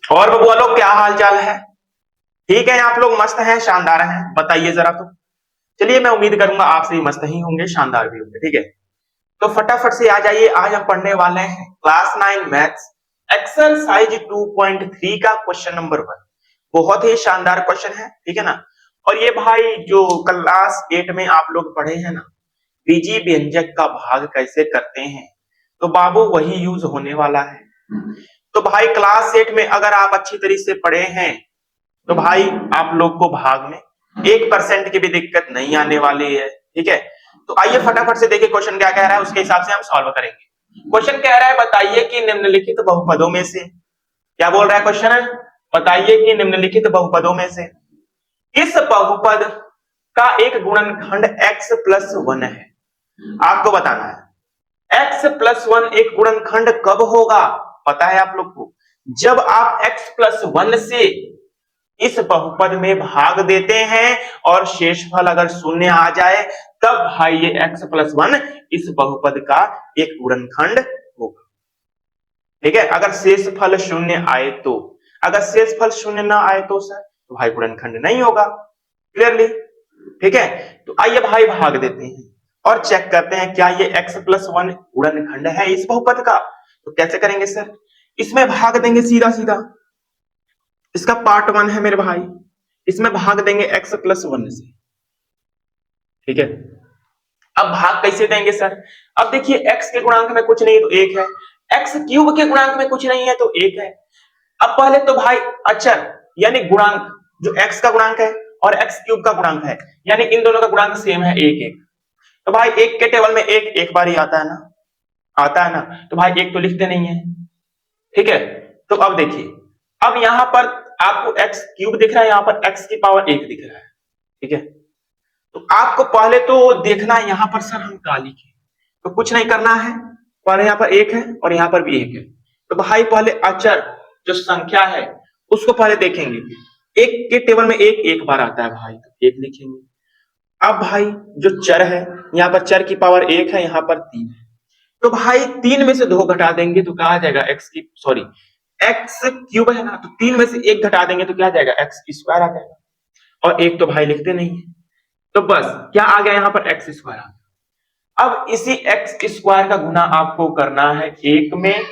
और बबुआ लोग क्या हाल चाल है? ठीक है, आप लोग मस्त हैं, शानदार हैं, बताइए जरा तो। चलिए, मैं उम्मीद करूंगा आप सभी मस्त ही होंगे, शानदार भी होंगे। ठीक है, तो फटाफट से आ जाइए। आज हम पढ़ने वाले हैं क्लास 9 मैथ्स एक्सरसाइज 2.3 का क्वेश्चन नंबर 1। बहुत ही शानदार क्वेश्चन है, ठीक है ना। और ये भाई जो क्लास 8 में आप लोग पढ़े हैं ना, बीजी व्यंजक का भाग कैसे करते हैं, तो बाबू वही यूज होने वाला है। तो भाई क्लास 8 में अगर आप अच्छी तरीके से पढ़े हैं तो भाई आप लोग को भाग में 1% की भी दिक्कत नहीं आने वाली है। ठीक है, तो आइए फटाफट से देखिए क्वेश्चन क्या कह रहा है, उसके हिसाब से हम सॉल्व करेंगे। क्वेश्चन कह रहा है बताइए कि निम्नलिखित बहुपदों में से, क्या बोल रहा है क्वेश्चन है, बताइए कि निम्नलिखित बहुपदों में से किस बहुपद का एक गुणनखंड x प्लस 1 है। आपको बताना है x प्लस 1 एक गुणनखंड कब होगा। पता है आप लोग को, जब आप x प्लस 1 से इस बहुपद में भाग देते हैं और शेषफल अगर शून्य आ जाए, तब भाई ये x प्लस 1 इस बहुपद का एक गुणनखंड होगा। ठीक है, अगर शेषफल शून्य आए तो, अगर शेषफल शून्य ना आए तो सर, तो भाई गुणनखंड नहीं होगा। क्लियरली, ठीक है। तो आइए भाई भाग देते हैं और चेक करते हैं क्या ये x प्लस 1 गुणनखंड है इस बहुपद का। तो कैसे करेंगे सर, इसमें भाग देंगे सीधा सीधा, इसका पार्ट 1 है मेरे भाई, इसमें भाग देंगे x प्लस 1 से। ठीक है, अब भाग कैसे देंगे सर, अब देखिए x के गुणांक में कुछ नहीं तो 1 है, x क्यूब के गुणांक में कुछ नहीं है तो 1 है। अब पहले तो भाई अचर यानी गुणांक, जो x का गुणांक है और x क्यूब का गुणांक है, यानी इन दोनों का गुणांक सेम है 1 1। तो भाई 1 के टेबल में 1 एक बार ही आता है ना, आता है ना, तो भाई 1 तो लिखते नहीं है। ठीक है, तो अब देखिए, अब यहां पर आपको x क्यूब दिख रहा है, यहां पर x की पावर 1 दिख रहा है। ठीक है, तो आपको पहले तो देखना है यहां पर सर हम क्या लिखे, तो कुछ नहीं करना है, पहले यहां पर 1 है और यहां पर भी 1 है। तो भाई पहले अचर जो संख्या है उसको पहले देखेंगे। 1 के टेबल में 1 एक बार आता है भाई, तो 1 लिखेंगे। अब भाई जो चर है, यहाँ पर चर की पावर 1 है, यहाँ पर 3 है, तो भाई 3 में से 2 घटा देंगे तो क्या आ जाएगा, एक्स की सॉरी एक्स क्यूब है ना, तो 3 में से 1 घटा देंगे तो क्या आ जाएगा, एक्स स्क्वायर आ जाएगा। और 1 तो भाई लिखते नहीं है, तो बस क्या आ गया यहाँ पर, एक्स स्क्वायर आ गया। अब इसी एक्स स्क्वायर का गुना आपको करना है एक में,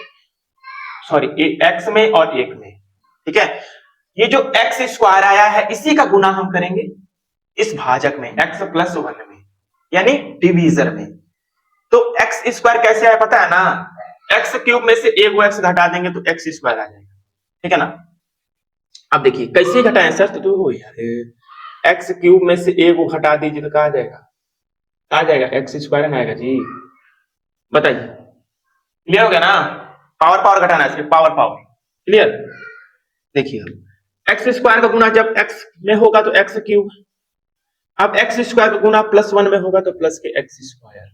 सॉरी एक्स में और 1 में। ठीक है, ये जो एक्स स्क्वायर आया है इसी का गुना हम करेंगे इस भाजक में एक्स प्लस 1 में, यानी डिवीजर में। तो एक्स स्क्वायर कैसे आया पता है ना, एक्स क्यूब में से एक एक्स घटा देंगे तो एक्स स्क्वायर आ जाएगा। ठीक है ना, अब देखिए कैसे घटाएं सर, तो यार एक्स क्यूब में से एक को घटा दीजिए तो कहा जाएगा, आ जाएगा एक्स स्क्वायर में आएगा जी। बताइए, क्लियर हो गया ना, पावर पावर घटाना है, सिर्फ पावर पावर। क्लियर, देखिए एक्स स्क्वायर का गुना जब एक्स में होगा तो एक्स क्यूब, अब एक्स स्क्वायर का गुना प्लस 1 में होगा तो प्लस के एक्स स्क्वायर।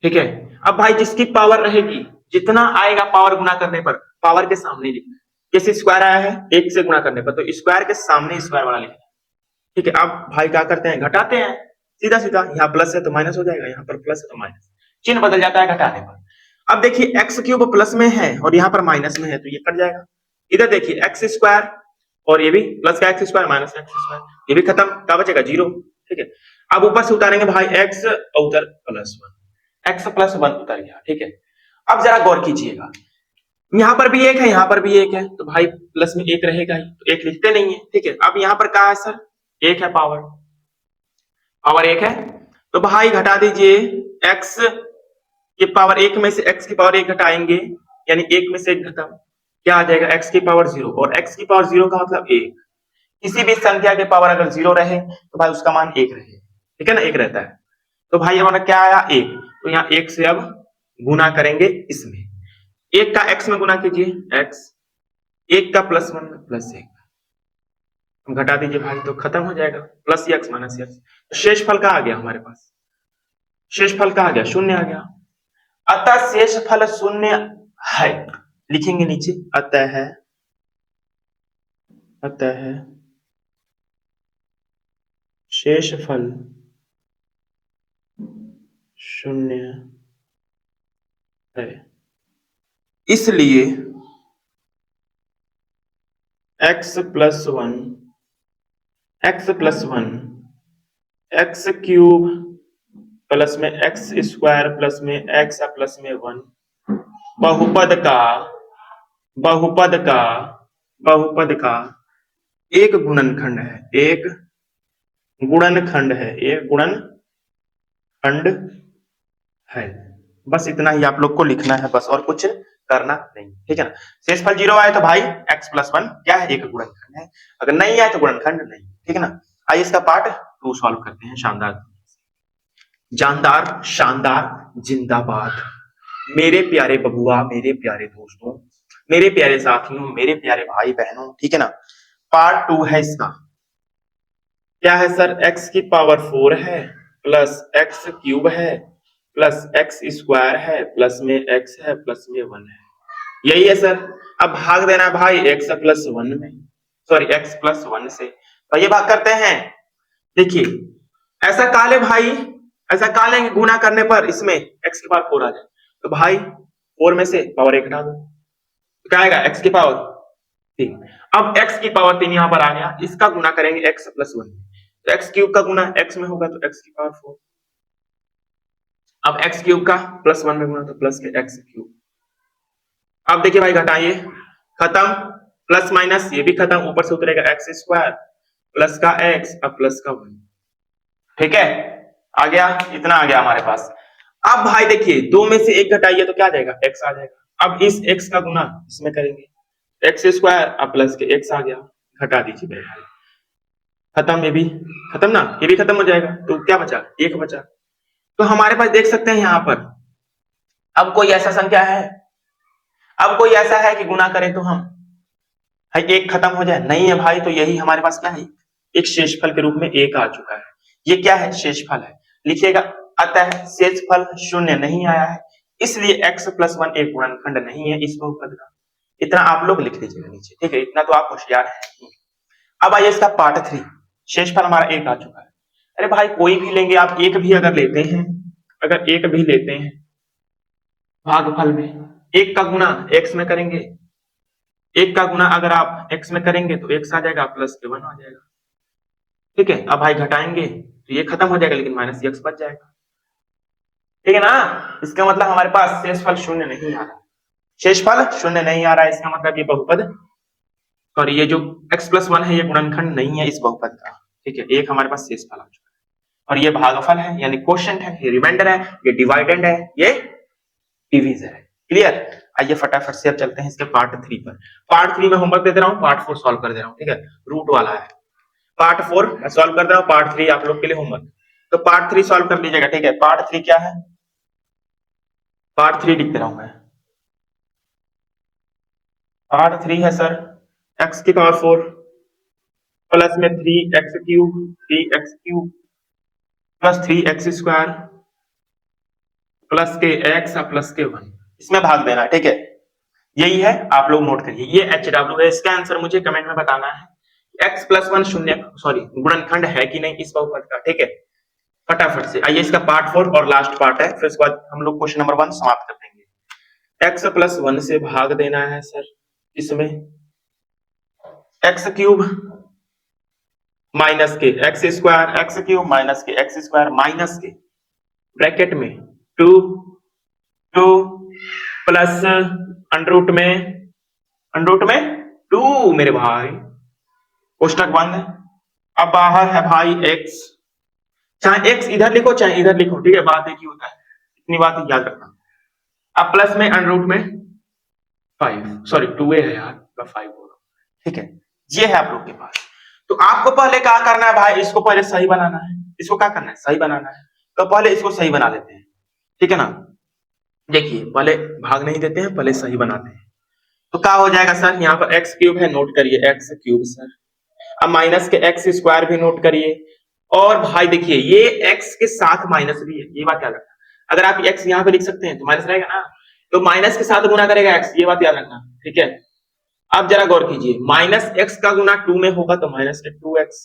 ठीक है, अब भाई जिसकी पावर रहेगी, जितना आएगा पावर गुना करने पर पावर के सामने लिखना है। कैसे स्क्वायर आया है 1 से गुना करने पर, तो स्क्वायर के सामने स्क्वायर वाला लिखना है। ठीक है, अब भाई क्या करते हैं, घटाते हैं सीधा सीधा, यहाँ प्लस है तो माइनस हो जाएगा, यहाँ पर प्लस है तो माइनस, चिन्ह बदल जाता है घटाने पर। अब देखिए एक्स क्यूब प्लस में है और यहाँ पर माइनस में है तो ये कट जाएगा। इधर देखिए एक्स स्क्वायर और ये भी प्लस का एक्स स्क्वायर माइनस का एक्स स्क्वायर, ये भी खत्म, क्या बचेगा 0। ठीक है, अब ऊपर से उतारेंगे भाई एक्स और उधर प्लस 1, एक्स प्लस 1 उतर गया। ठीक है, अब जरा गौर कीजिएगा, यहाँ पर भी 1 है, यहाँ पर भी 1 है, तो भाई प्लस में 1 रहेगा ही, तो 1 लिखते नहीं है। ठीक है, अब यहाँ पर क्या है सर, 1 है, पावर पावर 1 है, तो भाई घटा दीजिए x की पावर 1 में से x की पावर 1 घटाएंगे, यानी 1 में से 1 खत्म, क्या आ जाएगा x की पावर 0, और x की पावर 0 का मतलब 1। किसी भी संख्या के पावर अगर 0 रहे तो भाई उसका मान 1 रहे। ठीक है ना, 1 रहता है। तो भाई हमारा क्या आया 1, तो यहाँ 1 से अब गुना करेंगे इसमें, 1 का x में गुना कीजिए x, 1 का प्लस 1 में प्लस 1, घटा दीजिए भाई तो खत्म हो जाएगा, प्लस एक्स माइनस एक्स। तो शेषफल का आ गया हमारे पास, शेषफल का आ गया शून्य आ गया, अतः शेषफल शून्य है, लिखेंगे नीचे अतः, अतः शेषफल शून्य है, इसलिए x plus one, x plus one, x cube plus में एक्स स्क्वायर प्लस में एक्स प्लस में वन, बहुपद का बहुपद का बहुपद का एक गुणनखंड है, एक गुणनखंड है, एक गुणनखंड है। बस इतना ही आप लोग को लिखना है बस, और कुछ करना नहीं, ठीक है ना। शेषफल 0 आए तो भाई x प्लस वन क्या है, एक गुणनखंड है, अगर नहीं आए तो गुणनखंड नहीं, ठीक है ना। आइए इसका पार्ट 2 सॉल्व करते हैं। शानदार, जानदार, शानदार, जिंदाबाद, मेरे प्यारे बबुआ, मेरे प्यारे दोस्तों, मेरे प्यारे साथियों, मेरे प्यारे भाई बहनों, ठीक है ना। पार्ट 2 है इसका, क्या है सर, x की पावर 4 है प्लस एक्स क्यूब है प्लस एक्स स्क्वायर है प्लस में x है प्लस में 1 है, यही है सर। अब भाग देना है भाई x प्लस 1 में, सॉरी x प्लस 1 से, तो ये भाग करते हैं। देखिए ऐसा काले भाई, ऐसा काले गुना करने पर इसमें x की पावर 4 आ जाए, तो भाई 4 में से पावर 1 हटा दो, तो क्या आएगा x की पावर 3। अब x की पावर 3 यहां पर आ गया, इसका गुना करेंगे x प्लस 1 में, तो x क्यूब का गुना x में होगा तो x की पावर 4, अब x क्यूब का प्लस 1 में गुना तो प्लस के x क्यूब। अब देखिए भाई घटाइए, खत्म, प्लस माइनस ये भी खत्म, ऊपर से उतरेगा एक्स स्क्वायर प्लस का x अब प्लस का 1, ठीक है, आ गया, इतना आ गया हमारे पास। अब भाई देखिए 2 में से 1 घटाइए तो क्या आ जाएगा, x आ जाएगा। अब इस x का गुना इसमें करेंगे, एक्स स्क्वायर अब प्लस के x आ गया, घटा दीजिए भाई, खत्म, ये भी खत्म ना, ये भी खत्म हो जाएगा, तो क्या बचा, 1 बचा। तो हमारे पास देख सकते हैं यहां पर, अब कोई ऐसा संख्या है, अब कोई ऐसा है कि गुना करें तो हम है 1 खत्म हो जाए, नहीं है भाई, तो यही हमारे पास क्या है, एक शेषफल के रूप में 1 आ चुका है, ये क्या है, शेषफल है, लिखिएगा। अतः शेषफल 0 नहीं आया है, इसलिए x प्लस 1 एक गुणनखंड नहीं है इस बहुपद का, इतना आप लोग लिख लीजिएगा नीचे, ठीक है, इतना तो आप होशियार हैं। अब आइए इसका पार्ट 3, शेषफल हमारा 1 आ चुका है। अरे भाई कोई भी लेंगे आप, एक भी अगर लेते हैं, अगर एक भी लेते हैं भागफल में, 1 का गुना x में करेंगे, 1 का गुना अगर आप x में करेंगे तो x आ जाएगा प्लस के 1 आ जाएगा, ठीक है। अब भाई घटाएंगे तो ये खत्म हो जाएगा, लेकिन माइनस x बच जाएगा, ठीक है ना। इसका मतलब हमारे पास शेषफल 0 नहीं आ रहा, शेषफल 0 नहीं आ रहा है, इसका मतलब ये बहुपद, और ये जो x प्लस 1 है ये गुणनखंड नहीं है इस बहुपद का, ठीक है, एक हमारे पास शेषफल आ चुका है, और ये भागफल है यानी क्वोशिएंट है, ये रिमाइंडर है, ये डिवाइडेंड है, ये डिवीजर है, क्लियर। आइए फटाफट से अब चलते हैं इसके पार्ट 3 पर। पार्ट 3 में होमवर्क दे रहा हूं, पार्ट 4 सॉल्व कर दे रहा हूं, ठीक है, रूट वाला है, पार्ट 4 मैं सॉल्व कर दे रहा हूं, पार्ट 3 आप लोग के लिए होमवर्क, तो पार्ट 3 सॉल्व कर लीजिएगा, ठीक है। पार्ट 3 क्या है, पार्ट 3 लिख दे रहा हूं मैं, पार्ट 3 है सर x की पावर 4 प्लस में 3x cube plus 3x square plus के x प्लस के 1, इसमें भाग देना, ठीक है, यही है, आप लोग नोट करिए, ये HW है, इसका आंसर मुझे कमेंट में बताना है, x प्लस 1 शून्य, सॉरी गुणनखंड है कि नहीं इस बहुपद का, ठीक है, फटाफट से। आइए इसका पार्ट 4 और लास्ट पार्ट है, फिर उसके बाद हम लोग क्वेश्चन नंबर 1 समाप्त कर देंगे। x प्लस 1 से भाग देना है सर, इसमें x क्यूब माइनस के x square, x cube minus के x स्क्वायर माइनस के ब्रैकेट में 2 प्लस अंडर रूट में 2 मेरे भाई, कोष्टक बंद। अब बाहर है भाई x, चाहे x इधर लिखो चाहे इधर लिखो, ठीक है, बात एक ही होता है, इतनी बात याद रखना। अब प्लस में अंडर रूट में 5, सॉरी 2a है यार, मैं 5 बोल रहा हूं, ठीक है, ये है आप लोग के पास। तो आपको पहले क्या करना है भाई, इसको पहले सही बनाना है, इसको क्या करना है, सही बनाना है, तो पहले इसको सही बना लेते हैं, ठीक है ना। देखिए पहले भाग नहीं देते हैं, पहले सही बनाते हैं, तो क्या हो जाएगा सर, यहाँ पर x क्यूब है, नोट करिए x क्यूब सर, अब माइनस के x स्क्वायर भी नोट करिए, और भाई देखिए ये x के साथ माइनस भी है, ये बात याद रखना, अगर आप x यहाँ पे लिख सकते हैं तो माइनस रहेगा ना, तो माइनस के साथ गुना करेगा x, ये बात याद रखना, ठीक है। अब जरा गौर कीजिए, माइनस x का गुना 2 में होगा तो माइनस के 2x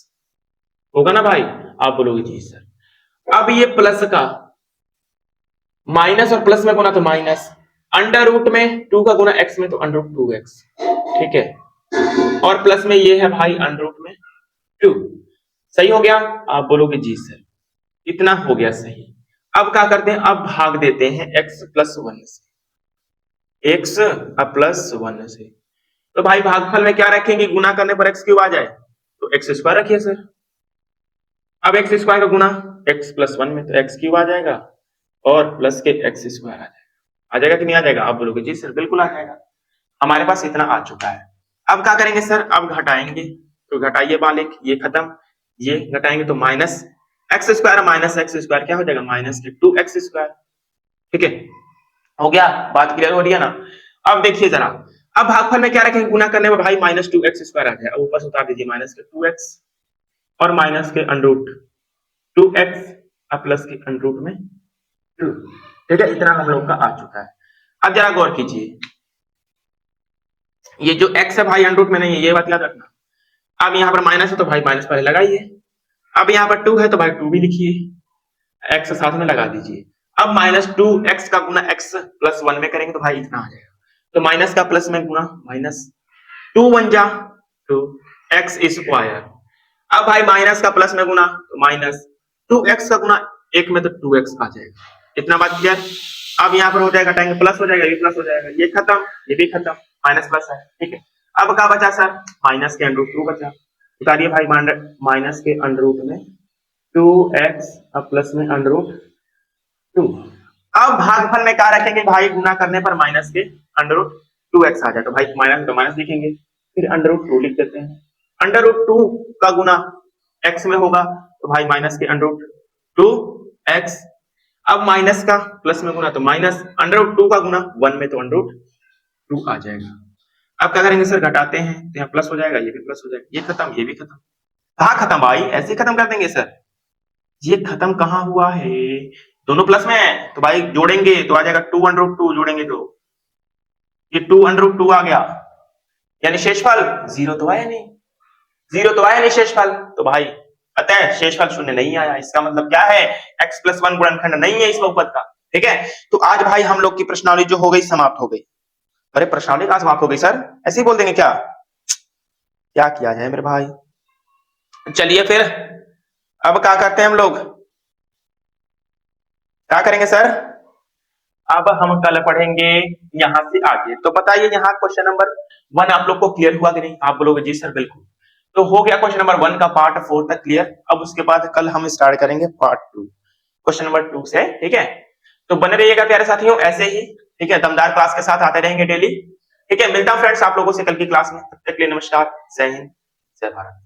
होगा ना भाई, आप बोलोगे जी सर। अब ये प्लस का माइनस और प्लस में गुना तो माइनस, अंडर रूट में 2 का गुना x में तो अंडर रूट 2x, ठीक है, और प्लस में ये है भाई अंडर रूट में 2। सही हो गया? आप बोलोगे जी सर, इतना हो गया सही। अब क्या करते हैं, अब भाग देते हैं x प्लस 1 से, x प्लस 1 से। तो भाई भागफल में क्या रखेंगे, गुना करने पर x क्यूब आ जाए तो x स्क्वायर रखिए सर। अब x स्क्वायर का गुना x प्लस 1 में तो x क्यूब आ जाएगा और प्लस के x स्क्वायर आ जाएगा कि नहीं आ जाएगा? आप बोलोगे जी सर बिल्कुल आ जाएगा। हमारे पास इतना आ चुका है। अब क्या करेंगे सर, अब घटाएंगे, तो घटाइए बालिक, ये खत्म, ये घटाएंगे तो minus x square minus x square क्या हो जाएगा, माइनस के 2x स्क्वायर। ठीक है, हो गया, बात क्लियर हो रही है ना? अब देखिए जरा, अब भागफल में क्या रखेंगे, गुना करने में भाई माइनस 2x स्क्वायर आ जाए, अब ऊपर से उतार दीजिए माइनस के 2x और माइनस के अंडर रूट 2x अब प्लस के अंडर रूट में 2। ठीक है, इतना हम लोग का आ चुका है। अब जरा गौर कीजिए, ये जो x है भाई अंडर रूट में नहीं है, ये बात याद रखना। अब यहाँ पर माइनस है तो भाई माइनस पहले लगाइए, अब यहाँ पर 2 है तो भाई 2 भी लिखिए, x साथ में लगा दीजिए। अब माइनस 2x का गुना x प्लस 1 में करेंगे तो भाई इतना आ जाएगा, तो माइनस का प्लस में गुना माइनस 2 1 जा 2 x स्क्वायर। अब भाई माइनस का प्लस में गुना तो माइनस 2x का गुना 1 में तो 2x आ जाएगा। इतना बात क्लियर? अब यहाँ पर हो जाएगा, टाइम प्लस हो जाएगा, ये प्लस हो जाएगा, ये खत्म, ये भी खत्म, माइनस प्लस है। ठीक है, अब क्या बचा सर, माइनस के अंडर रूट 2 बचा, उतारिए भाई माइनस के अंडर रूट में 2x अब प्लस में अंडर रूट 2। अब भागफल में क्या रखेंगे भाई, गुना करने पर माइनस के अंडर रूट 2x आ जाए तो भाई माइनस तो माइनस लिखेंगे, फिर अंडर रूट 2 लिख देते हैं। अंडर रूट 2 का गुना x में होगा तो भाई माइनस के अंडर रूट 2x, अब माइनस का प्लस में गुना तो माइनस अंडर रूट 2 का गुना 1 में तो अंडर रूट 2 आ जाएगा। अब क्या करेंगे सर, घटाते हैं तो यहाँ प्लस हो जाएगा, ये भी प्लस हो जाएगा, ये खत्म, ये भी खत्म। कहाँ खत्म भाई, ऐसे खत्म कर देंगे सर? ये खत्म कहाँ हुआ है, दोनों प्लस में है तो भाई जोड़ेंगे तो आ जाएगा 2 अंडर रूट 2, जोड़ेंगे तो ये 2 अंडर रूट 2 आ गया, यानी शेषफल जीरो तो आया नहीं, जीरो तो आया नहीं शेषफल, तो भाई अतः शेषफल शून्य नहीं आया। इसका मतलब क्या है, x प्लस 1 गुणनखंड नहीं है इस बहुपद का। ठीक है, तो आज भाई हम लोग की प्रश्नावली जो हो गई समाप्त हो गई। अरे प्रश्नावली कहां समाप्त हो गई सर, ऐसे ही बोल देंगे क्या? क्या किया जाए मेरे भाई। चलिए फिर अब क्या करते हैं हम लोग, क्या करेंगे सर? अब हम कल पढ़ेंगे यहां से आगे। तो बताइए यहाँ क्वेश्चन नंबर 1 आप लोग को क्लियर हुआ कि नहीं? आप बोलोगे जी सर बिल्कुल। तो हो गया क्वेश्चन नंबर 1 का पार्ट 4 तक क्लियर। अब उसके बाद कल हम स्टार्ट करेंगे पार्ट 2 क्वेश्चन नंबर 2 से। ठीक है, तो बने रहिएगा प्यारे साथियों ऐसे ही। ठीक है, दमदार क्लास के साथ आते रहेंगे डेली। ठीक है, मिलता हूं फ्रेंड्स आप लोगों से कल की क्लास में, तब तक के लिए नमस्कार, जय हिंद, जय भारत।